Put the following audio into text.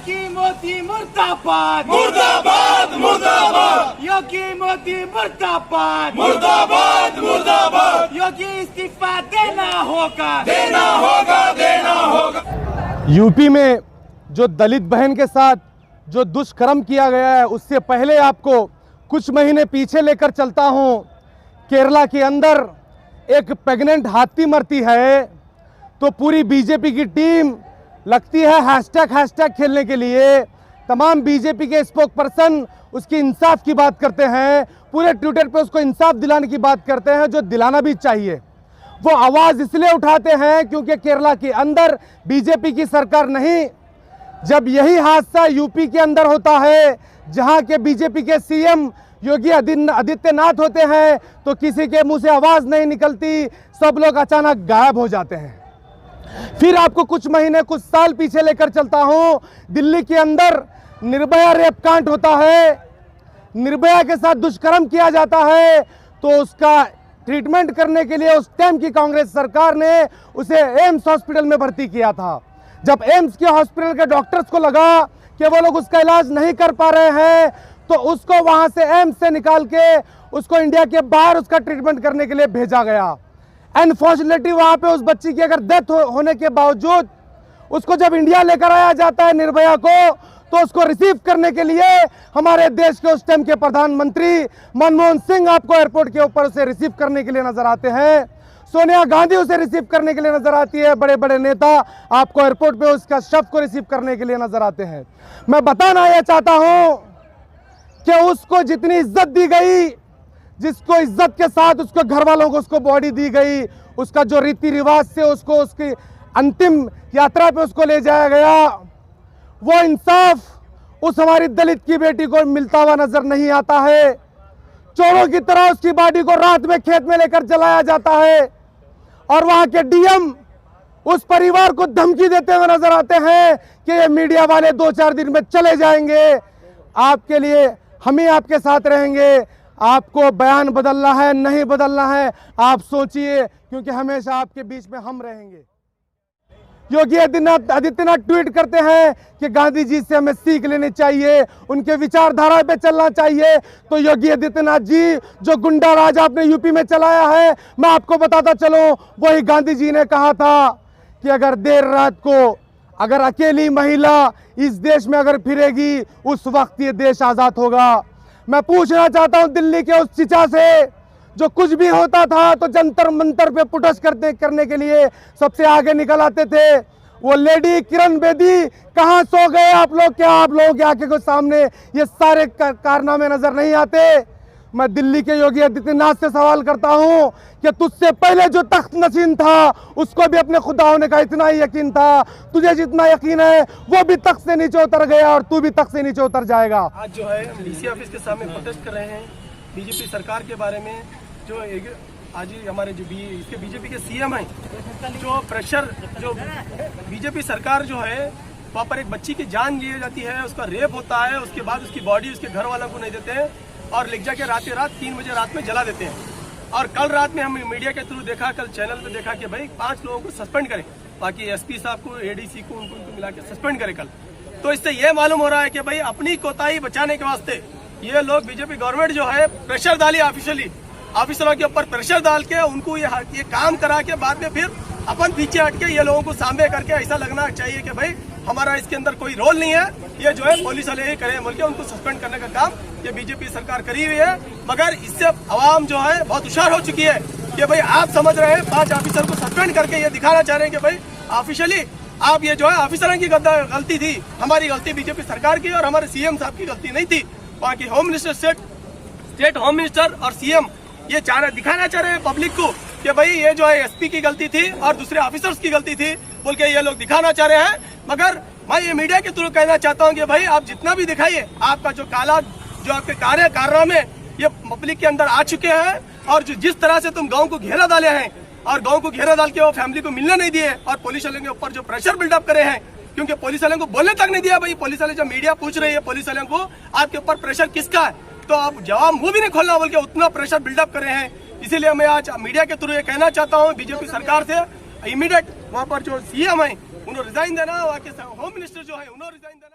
योगी मोदी मुर्दाबाद मुर्दाबाद मुर्दाबाद योगी मोदी मुर्दाबाद मुर्दाबाद मुर्दाबाद योगी इस्तीफा देना होगा देना होगा देना होगा। यूपी में जो दलित बहन के साथ जो दुष्कर्म किया गया है, उससे पहले आपको कुछ महीने पीछे लेकर चलता हूं। केरला के अंदर एक प्रेग्नेंट हाथी मरती है तो पूरी बीजेपी की टीम लगती है हैशटैग खेलने के लिए। तमाम बीजेपी के स्पोक पर्सन उसकी इंसाफ की बात करते हैं, पूरे ट्विटर पे उसको इंसाफ दिलाने की बात करते हैं, जो दिलाना भी चाहिए। वो आवाज़ इसलिए उठाते हैं क्योंकि केरला के अंदर बीजेपी की सरकार नहीं। जब यही हादसा यूपी के अंदर होता है, जहां के बीजेपी के सीएम योगी आदित्यनाथ होते हैं, तो किसी के मुंह से आवाज़ नहीं निकलती, सब लोग अचानक गायब हो जाते हैं। फिर आपको कुछ महीने कुछ साल पीछे लेकर चलता हूं। दिल्ली के अंदर निर्भया रेप कांड होता है, निर्भया के साथ दुष्कर्म किया जाता है, तो उसका ट्रीटमेंट करने के लिए उस टाइम की कांग्रेस सरकार ने उसे एम्स हॉस्पिटल में भर्ती किया था। जब एम्स के हॉस्पिटल के डॉक्टर्स को लगा कि वो लोग उसका इलाज नहीं कर पा रहे हैं, तो उसको वहां से एम्स से निकाल के उसको इंडिया के बाहर उसका ट्रीटमेंट करने के लिए भेजा गया। अनफॉर्चुनेटली वहां पे उस बच्ची की अगर डेथ होने के बावजूद उसको जब इंडिया लेकर आया जाता है निर्भया को, तो उसको रिसीव करने के लिए हमारे देश के उस टाइम के प्रधानमंत्री मनमोहन सिंह आपको एयरपोर्ट के ऊपर उसे रिसीव करने के लिए नजर आते हैं। सोनिया गांधी उसे रिसीव करने के लिए नजर आती है। बड़े बड़े नेता आपको एयरपोर्ट पे उसका शव को रिसीव करने के लिए नजर आते हैं। मैं बताना यह चाहता हूं कि उसको जितनी इज्जत दी गई, जिसको इज्जत के साथ उसको घर वालों को उसको बॉडी दी गई, उसका जो रीति रिवाज से उसको उसकी अंतिम यात्रा पे उसको ले जाया गया, वो इंसाफ उस हमारी दलित की बेटी को मिलता हुआ नजर नहीं आता है। चोरों की तरह उसकी बॉडी को रात में खेत में लेकर जलाया जाता है और वहां के डीएम उस परिवार को धमकी देते हुए नजर आते हैं कि ये मीडिया वाले 2-4 दिन में चले जाएंगे, आपके लिए हम ही आपके साथ रहेंगे। आपको बयान बदलना है, नहीं बदलना है, आप सोचिए, क्योंकि हमेशा आपके बीच में हम रहेंगे। योगी आदित्यनाथ ट्वीट करते हैं कि गांधी जी से हमें सीख लेनी चाहिए, उनके विचारधारा पे चलना चाहिए। तो योगी आदित्यनाथ जी जो गुंडा राज आपने यूपी में चलाया है, मैं आपको बताता चलूं, वही गांधी जी ने कहा था कि अगर देर रात को अगर अकेली महिला इस देश में अगर फिरेगी, उस वक्त ये देश आजाद होगा। मैं पूछना चाहता हूं दिल्ली के उस चिचा से, जो कुछ भी होता था तो जंतर मंतर पे पुटस करने के लिए सबसे आगे निकल आते थे, वो लेडी किरण बेदी कहां सो गए आप लोग? क्या आप लोगों की आंखों के सामने ये सारे कारनामे नजर नहीं आते? मैं दिल्ली के योगी आदित्यनाथ से सवाल करता हूं कि तुझसे पहले जो तख्त नशीन था उसको भी अपने खुदा होने का इतना ही यकीन था, तुझे जितना यकीन है वो भी तख्त से नीचे उतर गया और तू भी तख्त से नीचे उतर जाएगा। आज जो है डीसी ऑफिस के सामने प्रोटेस्ट कर रहे हैं बीजेपी सरकार के बारे में। जो आज हमारे जो इसके बीजेपी के सीएम हैं, जो प्रेशर जो बीजेपी सरकार जो है वहाँ पर एक बच्ची की जान ली जाती है, उसका रेप होता है, उसके बाद उसकी बॉडी उसके घर वालों को नहीं देते हैं और ले जाके रात 3 बजे रात में जला देते हैं। और कल रात में हम मीडिया के थ्रू देखा, कल चैनल पे देखा कि भाई 5 लोगों को सस्पेंड करें, बाकी एसपी साहब को, एडीसी को, उनको मिला के सस्पेंड करें कल। तो इससे ये मालूम हो रहा है कि भाई अपनी कोताही बचाने के वास्ते ये लोग बीजेपी गवर्नमेंट जो है प्रेशर डाली, ऑफिशियली ऑफिसरों के ऊपर प्रेशर डाल के उनको ये काम करा के बाद में फिर अपन पीछे हट के ये लोगों को सामने करके ऐसा लगना चाहिए कि भाई हमारा इसके अंदर कोई रोल नहीं है, ये जो है पुलिस वाले ही करे बोल के उनको सस्पेंड करने का काम ये बीजेपी सरकार करी हुई है। मगर इससे आवाम जो है बहुत होशियार हो चुकी है कि भाई आप समझ रहे हैं 5 ऑफिसर को सस्पेंड करके ये दिखाना चाह रहे हैं कि भाई ऑफिशियली आप ये जो है ऑफिसरों की गलती थी, हमारी गलती बीजेपी सरकार की और हमारे सीएम साहब की गलती नहीं थी। बाकी home minister state home minister और सीएम ये दिखाना चाह रहे हैं पब्लिक को कि भाई ये जो है एसपी की गलती थी और दूसरे ऑफिसर्स की गलती थी बोल के ये लोग दिखाना चाह रहे हैं। मगर मैं ये मीडिया के थ्रू कहना चाहता हूँ कि भाई आप जितना भी दिखाइए, आपका जो काला जो आपके कारनामे ये पब्लिक के अंदर आ चुके हैं और जो जिस तरह से तुम गाँव को घेरा डाले हैं और गाँव को घेरा डाल के वो फैमिली को मिलने नहीं दिए और पुलिस वालों के ऊपर जो प्रेशर बिल्डअप करे हैं, क्योंकि पुलिस वालों को बोलने तक नहीं दिया। भाई पुलिस वाले जब मीडिया पूछ रही है पुलिस वालों को आपके ऊपर प्रेशर किसका है, तो आप जवाब मुंह भी नहीं खोलना बोल के उतना प्रेशर बिल्डअप करे हैं। इसीलिए मैं आज मीडिया के थ्रू ये कहना चाहता हूँ बीजेपी सरकार से, इमीडिएट वहाँ पर जो सीएम है उन्होंने रिजाइन देना, वहाँ के होम मिनिस्टर जो है उन्होंने रिजाइन देना।